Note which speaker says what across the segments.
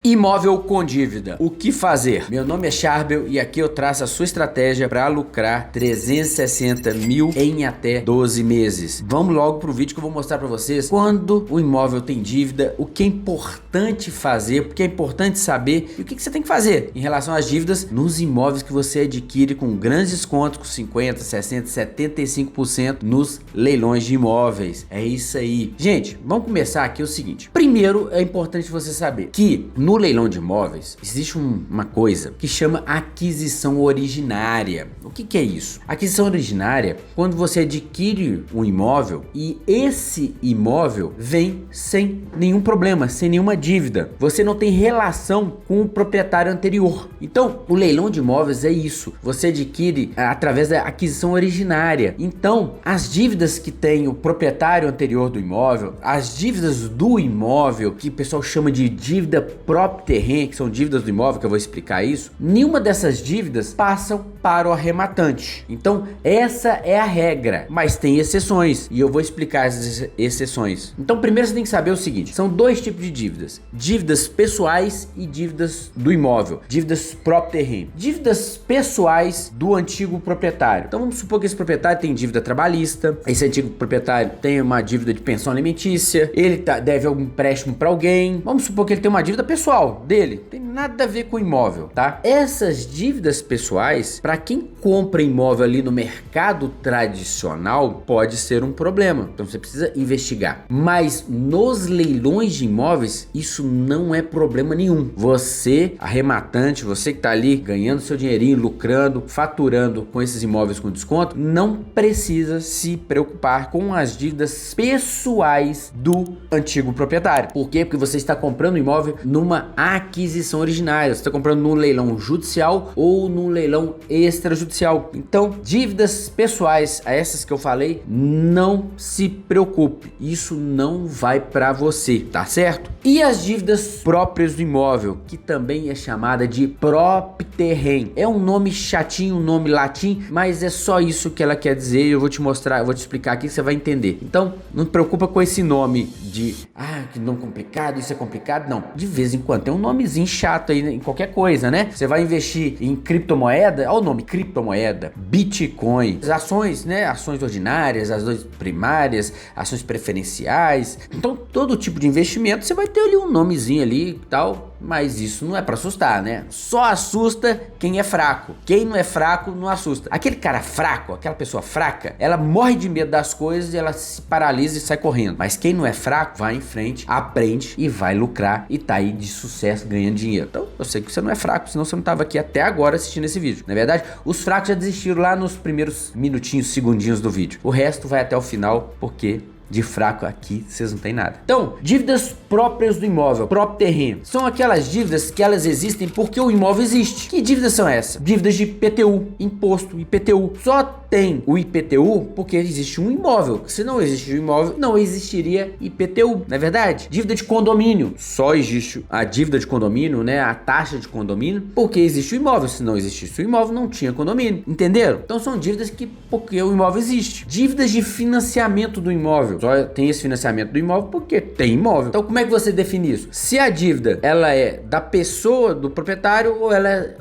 Speaker 1: Imóvel com dívida, o que fazer? Meu nome é Charbel e aqui eu traço a sua estratégia para lucrar 360 mil em até 12 meses. Vamos logo pro vídeo que eu vou mostrar para vocês quando o imóvel tem dívida, o que é importante fazer, o que é importante saber e o que você tem que fazer em relação às dívidas nos imóveis que você adquire com grandes descontos, com 50, 60, 75% nos leilões de imóveis. É isso aí. Gente, vamos começar aqui o seguinte. Primeiro, é importante você saber que no leilão de imóveis existe uma coisa que chama aquisição originária. O que é isso? Aquisição originária, quando você adquire um imóvel e esse imóvel vem sem nenhum problema, sem nenhuma dívida. Você não tem relação com o proprietário anterior. Então, o leilão de imóveis é isso. Você adquire através da aquisição originária. Então, as dívidas que tem o proprietário anterior do imóvel, as dívidas do imóvel, que o pessoal chama de dívida próprio terreno, que são dívidas do imóvel, que eu vou explicar isso, nenhuma dessas dívidas passam para o arrematante. Então, essa é a regra, mas tem exceções e eu vou explicar essas exceções. Então, primeiro você tem que saber o seguinte: são dois tipos de dívidas: dívidas pessoais e dívidas do imóvel, dívidas próprio terreno. Dívidas pessoais do antigo proprietário. Então, vamos supor que esse proprietário tem dívida trabalhista, esse antigo proprietário tem uma dívida de pensão alimentícia, ele deve algum empréstimo para alguém. Vamos supor que ele tem uma dívida pessoal dele, tem nada a ver com imóvel, tá? Essas dívidas pessoais, para quem compra imóvel ali no mercado tradicional, pode ser um problema. Então você precisa investigar. Mas nos leilões de imóveis, isso não é problema nenhum. Você, arrematante, você que tá ali ganhando seu dinheirinho, lucrando, faturando com esses imóveis com desconto, não precisa se preocupar com as dívidas pessoais do antigo proprietário. Por quê? Porque você está comprando imóvel numa aquisição originária. Você está comprando num leilão judicial ou num leilão extrajudicial. Então, dívidas pessoais, essas que eu falei, não se preocupe. Isso não vai para você, tá certo? E as dívidas próprias do imóvel, que também é chamada de propterrem. É um nome chatinho, um nome latim, mas é só isso que ela quer dizer. Eu vou te mostrar, eu vou te explicar aqui que você vai entender. Então, não te preocupa com esse nome de que nome complicado, isso é complicado. Não, de vez em quando tem um nomezinho chato aí em qualquer coisa, né? Você vai investir em criptomoeda, olha o nome, criptomoeda, Bitcoin, ações, né? Ações ordinárias, ações primárias, ações preferenciais. Então, todo tipo de investimento você vai ter ali um nomezinho ali e tal, mas isso não é pra assustar, né? Só assusta quem é fraco. Quem não é fraco não assusta. Aquele cara fraco, aquela pessoa fraca, ela morre de medo das coisas e ela se paralisa e sai correndo. Mas quem não é fraco, vai em frente, aprende e vai lucrar e tá aí de sucesso, ganhando dinheiro. Então, eu sei que você não é fraco, senão você não tava aqui até agora assistindo esse vídeo. Na verdade, os fracos já desistiram lá nos primeiros minutinhos, segundinhos do vídeo. O resto vai até o final, porque de fraco aqui vocês não tem nada. Então, dívidas próprias do imóvel, próprio terreno, são aquelas dívidas que elas existem porque o imóvel existe. Que dívidas são essas? Dívidas de IPTU, imposto, IPTU. Só tem o IPTU porque existe um imóvel. Se não existe um imóvel, não existiria IPTU, não é verdade? Dívida de condomínio. Só existe a dívida de condomínio, né? A taxa de condomínio, porque existe o imóvel. Se não existisse o imóvel, não tinha condomínio. Entenderam? Então são dívidas que porque o imóvel existe. Dívidas de financiamento do imóvel. Só tem esse financiamento do imóvel porque tem imóvel. Então como é que você define isso? Se a dívida ela é da pessoa, do proprietário, ou ela é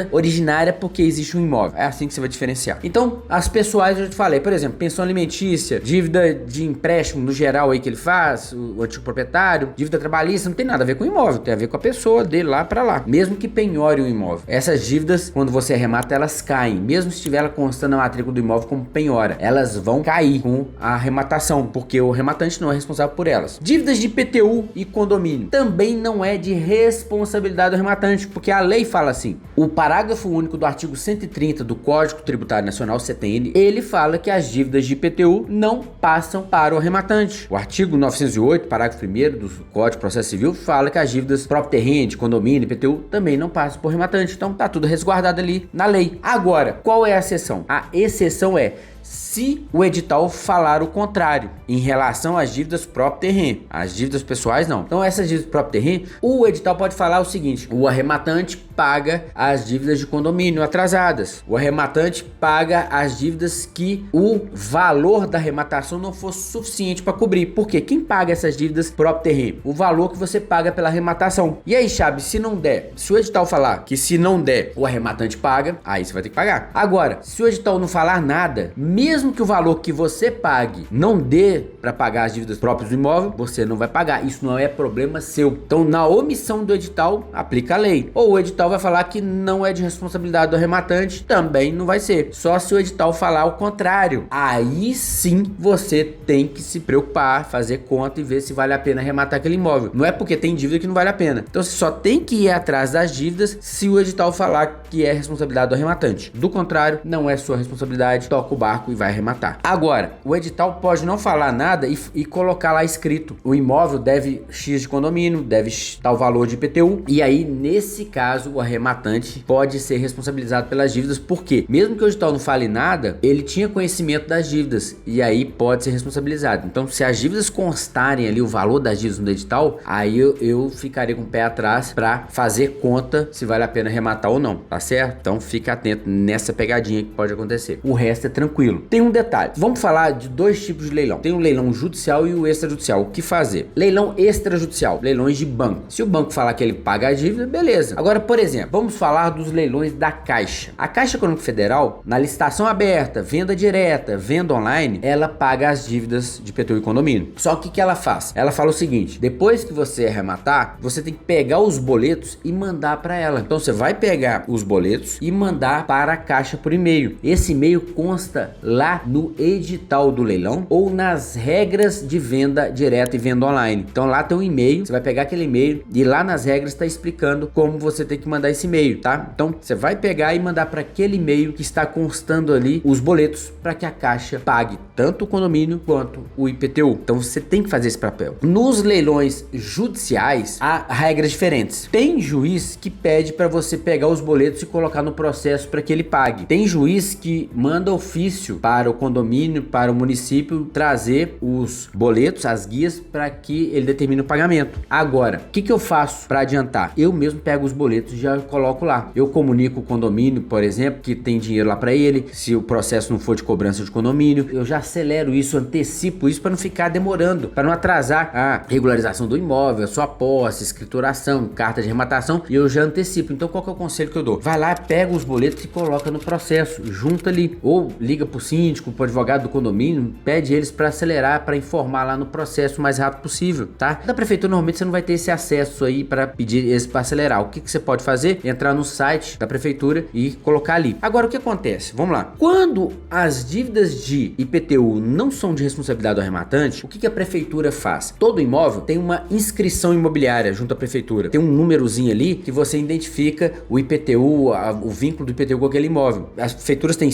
Speaker 1: originária porque existe um imóvel. É assim que você vai diferenciar. Então as pessoais eu te falei, por exemplo, pensão alimentícia, dívida de empréstimo no geral aí que ele faz, o antigo proprietário, dívida trabalhista, não tem nada a ver com o imóvel, tem a ver com a pessoa dele lá para lá, mesmo que penhore o imóvel. Essas dívidas, quando você arremata, elas caem, mesmo se estiver ela constando na matrícula do imóvel como penhora, elas vão cair com a arrematação, porque o arrematante não é responsável por elas. Dívidas de IPTU e condomínio também não é de responsabilidade do arrematante, porque a lei fala assim, o parágrafo único do artigo 130 do Código Tributário Nacional, CTN, ele fala que as dívidas de IPTU não passam para o arrematante. O artigo 908, parágrafo 1º do Código de Processo Civil, fala que as dívidas próprio terreno, de condomínio, IPTU, também não passam por arrematante. Então tá tudo resguardado ali na lei. Agora, qual é a exceção? A exceção é se o edital falar o contrário em relação às dívidas próprio terreno. As dívidas pessoais não. Então essas dívidas próprio terreno, o edital pode falar o seguinte: o arrematante paga as dívidas de condomínio atrasadas. O arrematante paga as dívidas que o valor da arrematação não for suficiente para cobrir. Por quê? Quem paga essas dívidas próprio terreno? O valor que você paga pela arrematação. E aí, Chaves, se não der, se o edital falar que se não der, o arrematante paga, aí você vai ter que pagar. Agora, se o edital não falar nada, mesmo que o valor que você pague não dê para pagar as dívidas próprias do imóvel, você não vai pagar. Isso não é problema seu. Então, na omissão do edital, aplica a lei. Ou o edital vai falar que não é de responsabilidade do arrematante, também não vai ser. Só se o edital falar o contrário. Aí sim você tem que se preocupar, fazer conta e ver se vale a pena arrematar aquele imóvel. Não é porque tem dívida que não vale a pena. Então você só tem que ir atrás das dívidas se o edital falar que é responsabilidade do arrematante. Do contrário, não é sua responsabilidade, toca o barco e vai arrematar. Agora, o edital pode não falar nada e colocar lá escrito: o imóvel deve X de condomínio, deve tal valor de IPTU, e aí nesse caso o arrematante pode ser responsabilizado pelas dívidas, porque mesmo que o edital não fale nada, ele tinha conhecimento das dívidas e aí pode ser responsabilizado. Então, se as dívidas constarem ali o valor das dívidas no edital, aí eu ficaria com o pé atrás para fazer conta se vale a pena arrematar ou não, tá certo? Então fica atento nessa pegadinha que pode acontecer. O resto é tranquilo. Tem um detalhe, vamos falar de dois tipos de leilão. Tem o leilão judicial e o extrajudicial. O que fazer? Leilão extrajudicial, leilões de banco. Se o banco falar que ele paga a dívida, beleza. Agora, por exemplo, vamos falar dos leilões da Caixa. A Caixa Econômica Federal, na licitação aberta, venda direta, venda online, ela paga as dívidas de IPTU e condomínio. Só que o que ela faz? Ela fala o seguinte: depois que você arrematar, você tem que pegar os boletos e mandar para ela. Então você vai pegar os boletos e mandar para a Caixa por e-mail. Esse e-mail consta lá no edital do leilão ou nas regras de venda direta e venda online. Então lá tem um e-mail, você vai pegar aquele e-mail e lá nas regras está explicando como você tem que mandar esse e-mail, tá? Então você vai pegar e mandar para aquele e-mail que está constando ali os boletos para que a Caixa pague tanto o condomínio quanto o IPTU. Então você tem que fazer esse papel. Nos leilões judiciais há regras diferentes. Tem juiz que pede para você pegar os boletos e colocar no processo para que ele pague. Tem juiz que manda ofício para o condomínio, para o município trazer os boletos, as guias, para que ele determine o pagamento. Agora, o que eu faço para adiantar? Eu mesmo pego os boletos e já coloco lá. Eu comunico o condomínio, por exemplo, que tem dinheiro lá para ele. Se o processo não for de cobrança de condomínio, eu já acelero isso, antecipo isso para não ficar demorando, para não atrasar a regularização do imóvel, a sua posse, escrituração, carta de arrematação, e eu já antecipo. Então qual que é o conselho que eu dou? Vai lá, pega os boletos e coloca no processo, junta ali, ou liga pro síndico, pro advogado do condomínio, pede eles para acelerar, para informar lá no processo o mais rápido possível, tá? Da prefeitura normalmente você não vai ter esse acesso aí para pedir esse para acelerar. O que você pode fazer? Entrar no site da prefeitura e colocar ali. Agora o que acontece? Vamos lá. Quando as dívidas de IPTU não são de responsabilidade do arrematante, o que a prefeitura faz? Todo imóvel tem uma inscrição imobiliária junto à prefeitura. Tem um númerozinho ali que você identifica o IPTU, o vínculo do IPTU com aquele imóvel. As prefeituras têm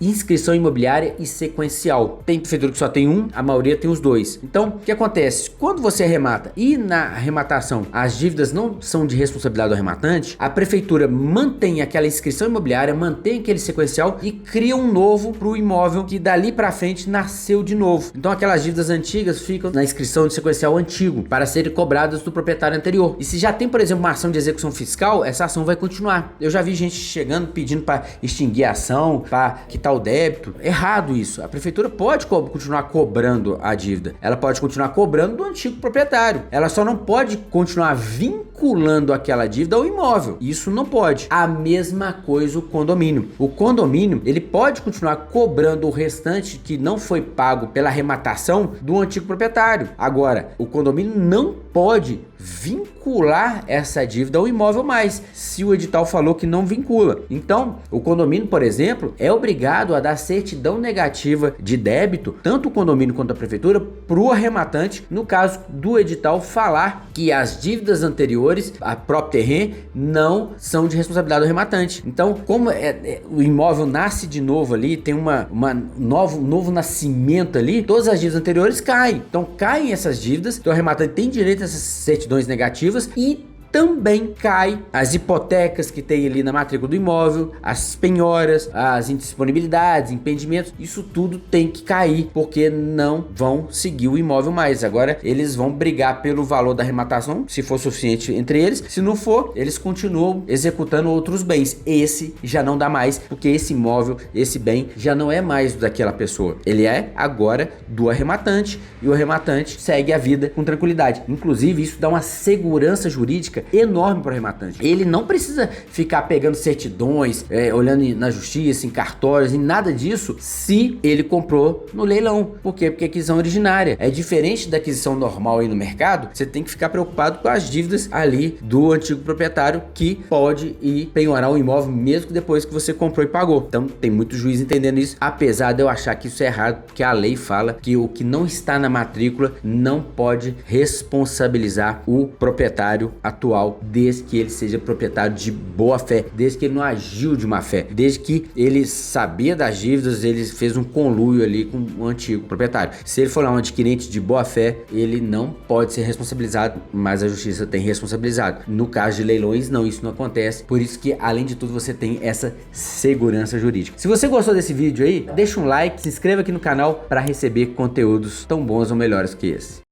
Speaker 1: inscrição imobiliária e sequencial. Tem prefeitura que só tem um, a maioria tem os dois. Então, o que acontece? Quando você arremata e na arrematação as dívidas não são de responsabilidade do arrematante, a prefeitura mantém aquela inscrição imobiliária, mantém aquele sequencial e cria um novo para o imóvel que dali para frente nasceu de novo. Então aquelas dívidas antigas ficam na inscrição de sequencial antigo para serem cobradas do proprietário anterior. E se já tem, por exemplo, uma ação de execução fiscal, essa ação vai continuar. Eu já vi gente chegando pedindo para extinguir a ação, para quitar o débito. Errado isso. A prefeitura pode continuar cobrando a dívida. Ela pode continuar cobrando do antigo proprietário. Ela só não pode continuar vinculando aquela dívida ao imóvel. Isso não pode. A mesma coisa o condomínio. O condomínio, ele pode continuar cobrando o restante que não foi pago pela arrematação do antigo proprietário. Agora, o condomínio não pode vincular essa dívida ao imóvel mais, se o edital falou que não vincula. Então, o condomínio, por exemplo, é obrigado a dar certidão negativa de débito, tanto o condomínio quanto a prefeitura, para o arrematante, no caso do edital falar que as dívidas anteriores, a próprio terreno, não são de responsabilidade do arrematante. Então, como o imóvel nasce de novo ali, tem um novo nascimento ali, todas as dívidas anteriores caem. Então, caem essas dívidas, então o arrematante tem direito a essas certidões negativas e também cai as hipotecas que tem ali na matrícula do imóvel, as penhoras, as indisponibilidades, impedimentos, isso tudo tem que cair, porque não vão seguir o imóvel mais. Agora eles vão brigar pelo valor da arrematação, se for suficiente entre eles. Se não for, eles continuam executando outros bens. Esse já não dá mais, porque esse imóvel, esse bem já não é mais daquela pessoa. Ele é agora do arrematante, e o arrematante segue a vida com tranquilidade. Inclusive, isso dá uma segurança jurídica enorme para o arrematante. Ele não precisa ficar pegando certidões, olhando na justiça, em cartórios, em nada disso, se ele comprou no leilão. Por quê? Porque é aquisição originária. É diferente da aquisição normal aí no mercado. Você tem que ficar preocupado com as dívidas ali do antigo proprietário, que pode ir penhorar o imóvel mesmo depois que você comprou e pagou. Então tem muito juiz entendendo isso, apesar de eu achar que isso é errado, porque a lei fala que o que não está na matrícula não pode responsabilizar o proprietário atual, desde que ele seja proprietário de boa fé, desde que ele não agiu de má fé, desde que ele sabia das dívidas, ele fez um conluio ali com o antigo proprietário. Se ele for lá um adquirente de boa fé, ele não pode ser responsabilizado, mas a justiça tem responsabilizado. No caso de leilões, não, isso não acontece. Por isso que, além de tudo, você tem essa segurança jurídica. Se você gostou desse vídeo aí, deixa um like, se inscreva aqui no canal para receber conteúdos tão bons ou melhores que esse.